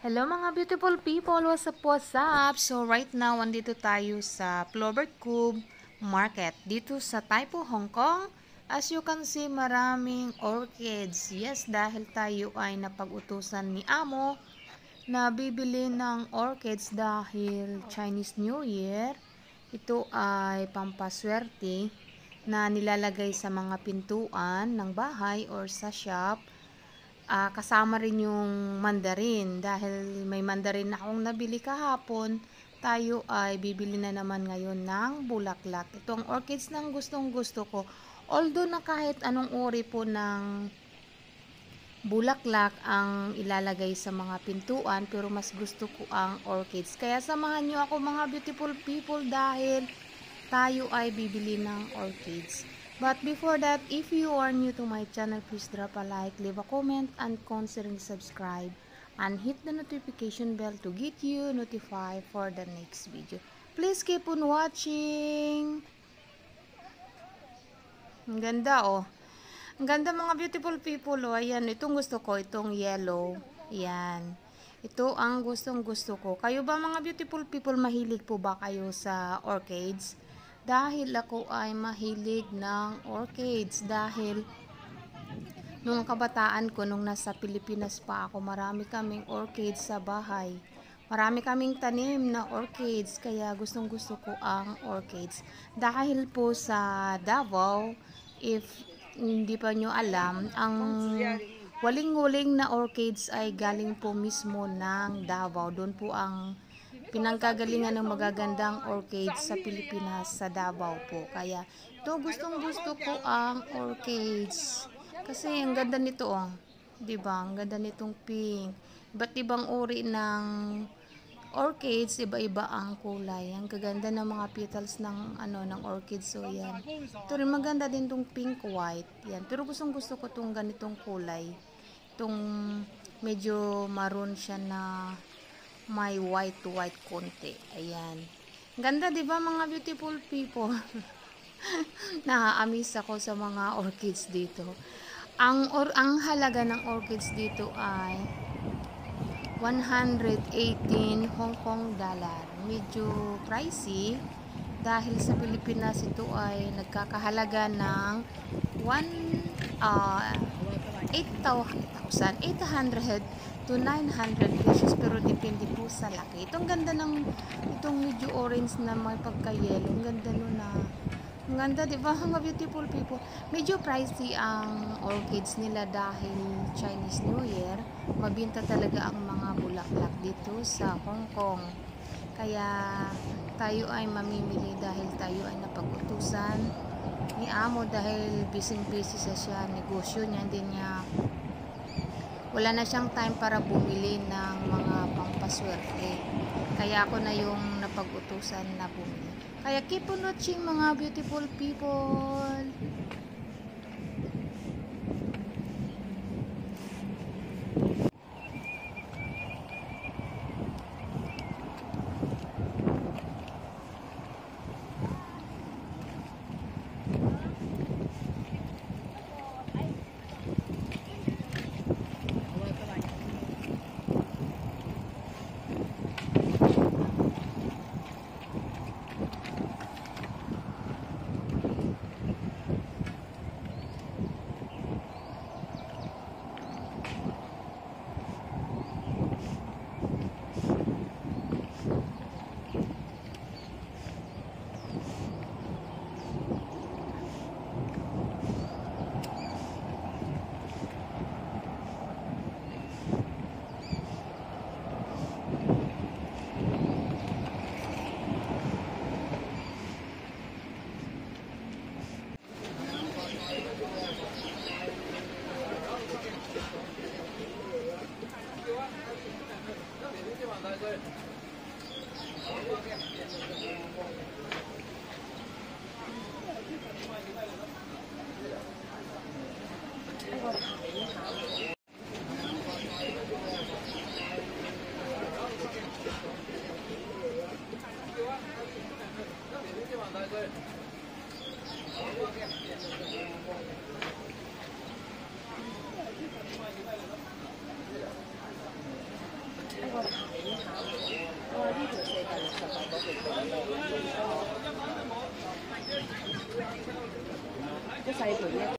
Hello mga beautiful people, what's up? So right now, andito tayo sa Clover Cove Market dito sa Taipo, Hong Kong. As you can see, maraming orchids. Yes, dahil tayo ay napag-utusan ni Amo na bibili ng orchids dahil Chinese New Year. Ito ay pampaswerte na nilalagay sa mga pintuan ng bahay or sa shop. Kasama rin yung mandarin dahil may mandarin akong nabili kahapon. Tayo ay bibili na naman ngayon ng bulaklak. Ito ang orchids ng gustong gusto ko. Although na kahit anong uri po ng bulaklak ang ilalagay sa mga pintuan, pero mas gusto ko ang orchids. Kaya samahan nyo ako mga beautiful people dahil tayo ay bibili ng orchids. But before that, if you are new to my channel, please drop a like, leave a comment, and consider subscribe. And hit the notification bell to get you notified for the next video. Please keep on watching. Ang ganda oh. Ang ganda mga beautiful people oh. Ayan, itong gusto ko, itong yellow. Ayan. Ito ang gustong gusto ko. Kayo ba mga beautiful people, mahilig po ba kayo sa orchids? Dahil ako ay mahilig ng orchids dahil nung kabataan ko, nung nasa Pilipinas pa ako, marami kaming orchids sa bahay. Marami kaming tanim na orchids, kaya gustong gusto ko ang orchids. Dahil po sa Davao, if hindi pa nyo alam, ang waling-waling na orchids ay galing po mismo ng Davao. Doon po ang pinanggagalingan ng magagandang orchids sa Pilipinas, sa Davao po. Kaya ito gustong gusto ko ang orchids. Kasi ang ganda nito oh. 'Di ba? Ang ganda nitong pink. Iba't ibang uri ng orchids, iba-iba ang kulay. Ang gaganda ng mga petals ng ng orchids. So yan. Ito rin maganda din tong pink white. Yan. Pero gustong gusto ko tong ganitong kulay. Itong medyo maroon siya na may white konti. Ayan. Ganda 'di ba mga beautiful people? Naaamis ako sa mga orchids dito. Ang halaga ng orchids dito ay 118 Hong Kong dollar. Medyo pricey dahil sa Pilipinas ito ay nagkakahalaga ng 8,800 to 900 pesos, pero depende po sa laki. Itong ganda ng itong medyo orange na may pagka-yellow. Ang ganda nun na. Ang ganda, di ba mga beautiful people? Medyo pricey ang orchids nila dahil Chinese New Year. Mabinta talaga ang mga bulaklak dito sa Hong Kong. Kaya tayo ay mamimili dahil tayo ay napag-utusan ni Amo dahil busy siya, negosyo niya, hindi niya wala na siyang time para bumili ng mga pampaswerte. Kaya ako na yung napag-utusan na bumili. Kaya keep on watching mga beautiful people. cycle. Yes.